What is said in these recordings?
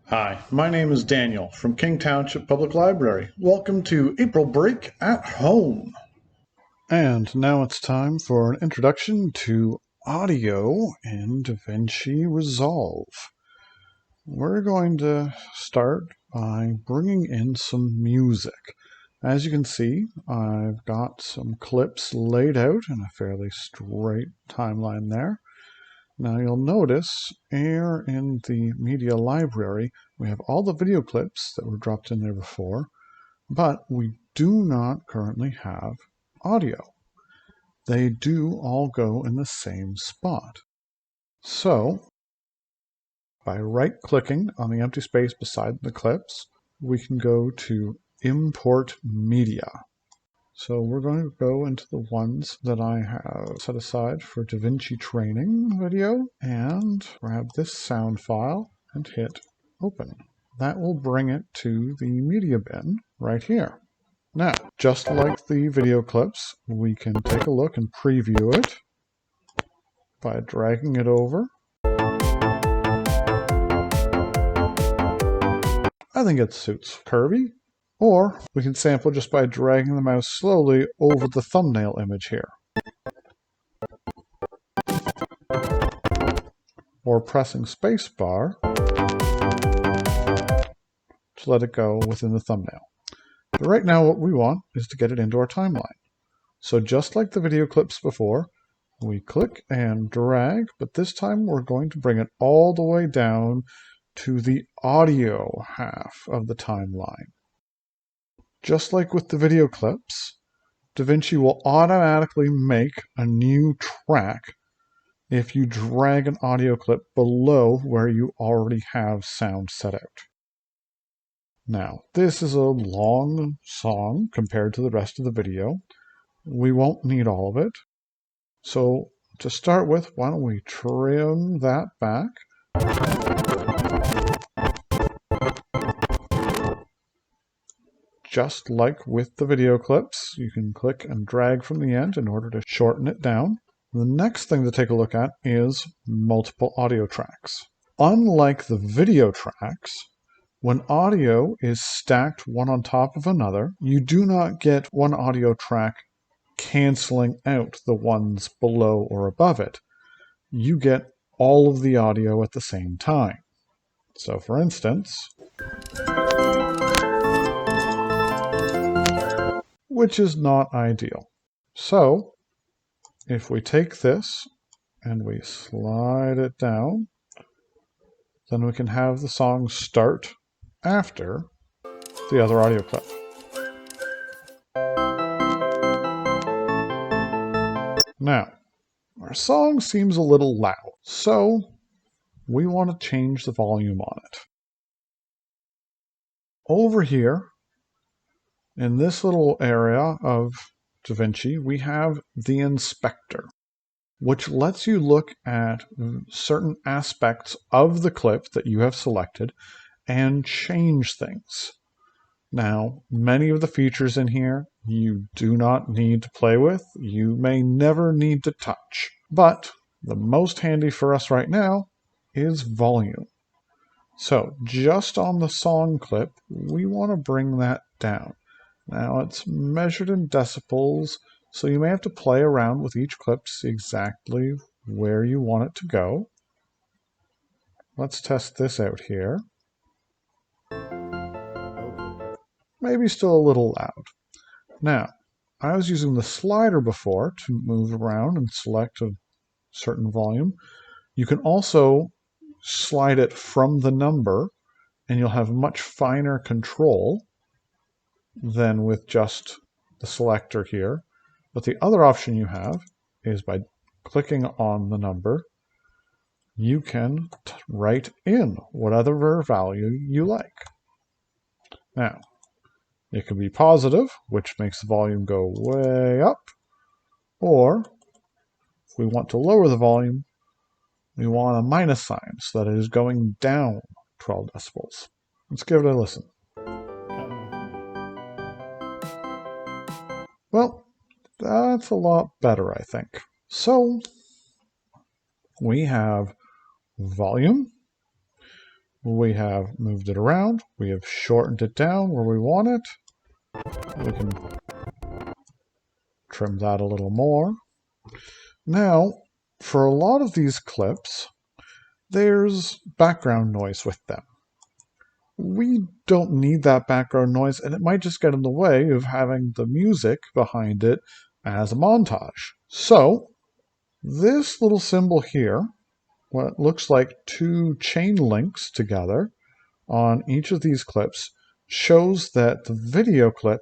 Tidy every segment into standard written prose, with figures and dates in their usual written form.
Hi, my name is Daniel from King Township Public Library. Welcome to April Break at Home. And now it's time for an introduction to audio in DaVinci Resolve. We're going to start by bringing in some music. As you can see, I've got some clips laid out in a fairly straight timeline there. Now you'll notice here in the media library, we have all the video clips that were dropped in there before, but we do not currently have audio. They do all go in the same spot. So by right-clicking on the empty space beside the clips, we can go to Import Media. So we're going to go into the ones that I have set aside for DaVinci training video and grab this sound file and hit open. That will bring it to the media bin right here. Now, just like the video clips, we can take a look and preview it by dragging it over. I think it suits curvy. Or we can sample just by dragging the mouse slowly over the thumbnail image here. Or pressing spacebar to let it go within the thumbnail. But right now what we want is to get it into our timeline. So just like the video clips before, we click and drag, but this time we're going to bring it all the way down to the audio half of the timeline. Just like with the video clips, DaVinci will automatically make a new track if you drag an audio clip below where you already have sound set out. Now, this is a long song compared to the rest of the video. We won't need all of it. So to start with, why don't we trim that back? Just like with the video clips, you can click and drag from the end in order to shorten it down. The next thing to take a look at is multiple audio tracks. Unlike the video tracks, when audio is stacked one on top of another, you do not get one audio track canceling out the ones below or above it. You get all of the audio at the same time. So for instance, which is not ideal. So if we take this and we slide it down, then we can have the song start after the other audio clip. Now, our song seems a little loud, so we want to change the volume on it. Over here, in this little area of DaVinci, we have the inspector, which lets you look at certain aspects of the clip that you have selected and change things. Now, many of the features in here you do not need to play with. You may never need to touch. But the most handy for us right now is volume. So just on the song clip, we want to bring that down. Now it's measured in decibels, so you may have to play around with each clip to see exactly where you want it to go. Let's test this out here. Maybe still a little loud. Now, I was using the slider before to move around and select a certain volume. You can also slide it from the number, and you'll have much finer control than with just the selector here. But the other option you have is by clicking on the number, you can write in whatever value you like. Now, it can be positive, which makes the volume go way up, or if we want to lower the volume, we want a minus sign so that it is going down 12 decibels. Let's give it a listen. Well, that's a lot better, I think. So we have volume, We have moved it around. We have shortened it down where we want it. We can trim that a little more. Now, for a lot of these clips, there's background noise with them. We don't need that background noise, and it might just get in the way of having the music behind it as a montage. So, this little symbol here, what looks like two chain links together on each of these clips, shows that the video clip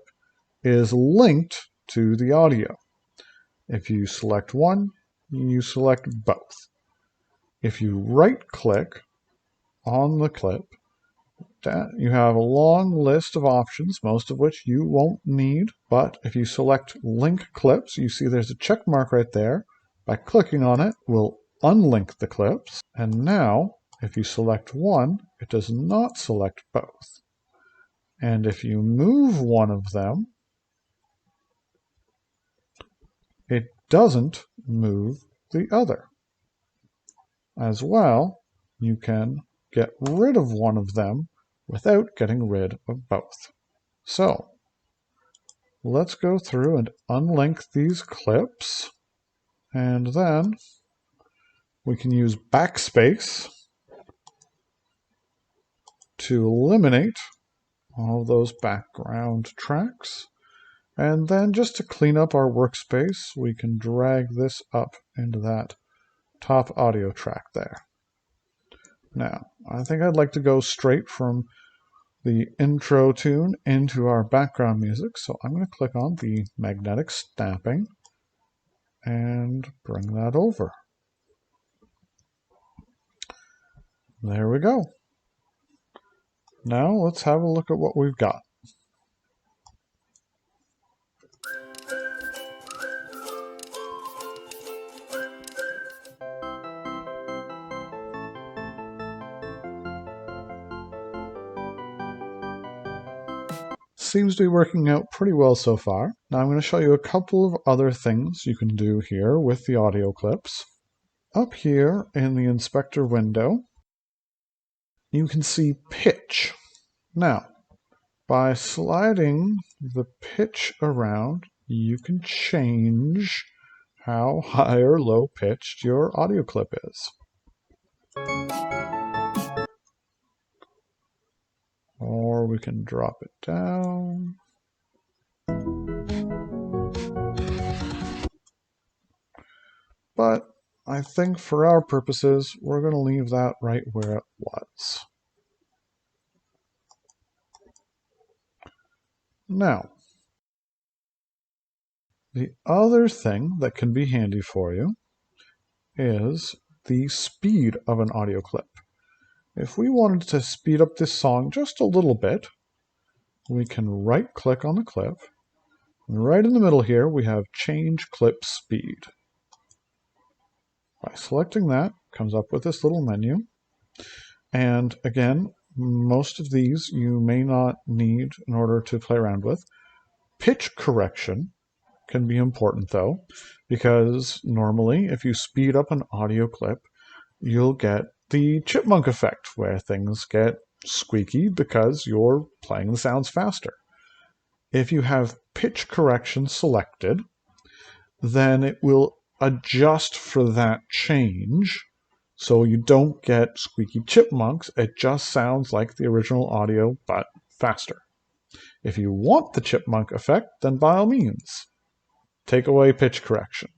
is linked to the audio. If you select one, you select both. If you right-click on the clip, you have a long list of options, most of which you won't need. But if you select Link Clips, you see there's a check mark right there. By clicking on it, we'll unlink the clips. And now, if you select one, it does not select both. And if you move one of them, it doesn't move the other. As well, you can get rid of one of them without getting rid of both. So, let's go through and unlink these clips, and then we can use backspace to eliminate all of those background tracks. And then just to clean up our workspace, we can drag this up into that top audio track there. Now, I think I'd like to go straight from the intro tune into our background music, so I'm going to click on the magnetic snapping and bring that over. There we go. Now let's have a look at what we've got. Seems to be working out pretty well so far. Now I'm going to show you a couple of other things you can do here with the audio clips. Up here in the inspector window, you can see pitch. Now, by sliding the pitch around, you can change how high or low pitched your audio clip is. Or we can drop it down. But I think for our purposes, we're going to leave that right where it was. Now, the other thing that can be handy for you is the speed of an audio clip. If we wanted to speed up this song just a little bit, we can right-click on the clip. And right in the middle here, we have Change Clip Speed. By selecting that, it comes up with this little menu. And again, most of these you may not need in order to play around with. Pitch correction can be important though, because normally if you speed up an audio clip, you'll get the chipmunk effect where things get squeaky because you're playing the sounds faster. If you have pitch correction selected, then it will adjust for that change so you don't get squeaky chipmunks. It just sounds like the original audio but faster. If you want the chipmunk effect, then by all means, take away pitch correction.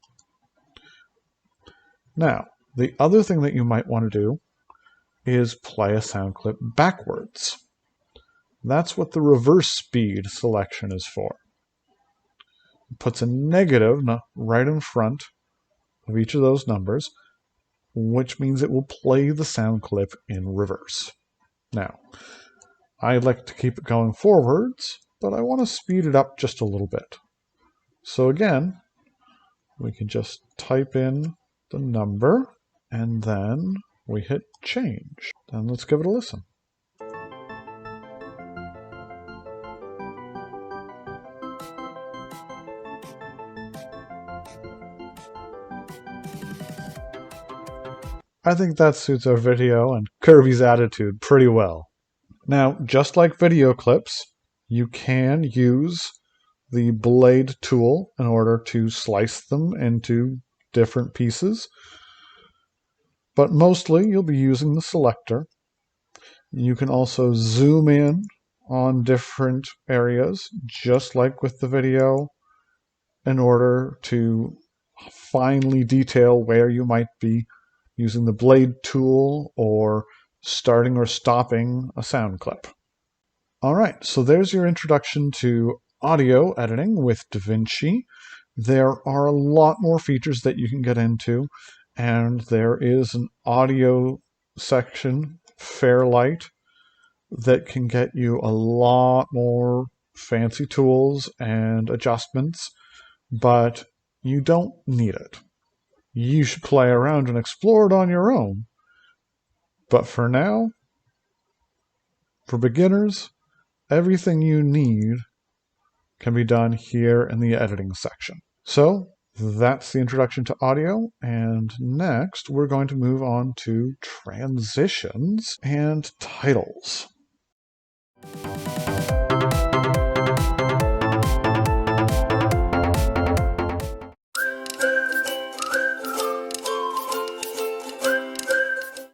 Now, the other thing that you might want to do is play a sound clip backwards. That's what the reverse speed selection is for. It puts a negative right in front of each of those numbers, which means it will play the sound clip in reverse. Now, I like to keep it going forwards, but I want to speed it up just a little bit. So again, we can just type in the number, and then we hit change. Then let's give it a listen. I think that suits our video and Kirby's attitude pretty well. Now, just like video clips, you can use the blade tool in order to slice them into different pieces, but mostly you'll be using the selector. You can also zoom in on different areas, just like with the video, in order to finely detail where you might be using the blade tool or starting or stopping a sound clip. All right, so there's your introduction to audio editing with DaVinci. There are a lot more features that you can get into, and there is an audio section, Fairlight, that can get you a lot more fancy tools and adjustments, but you don't need it. You should play around and explore it on your own. But for now, for beginners, everything you need can be done here in the editing section. So that's the introduction to audio, and next we're going to move on to transitions and titles.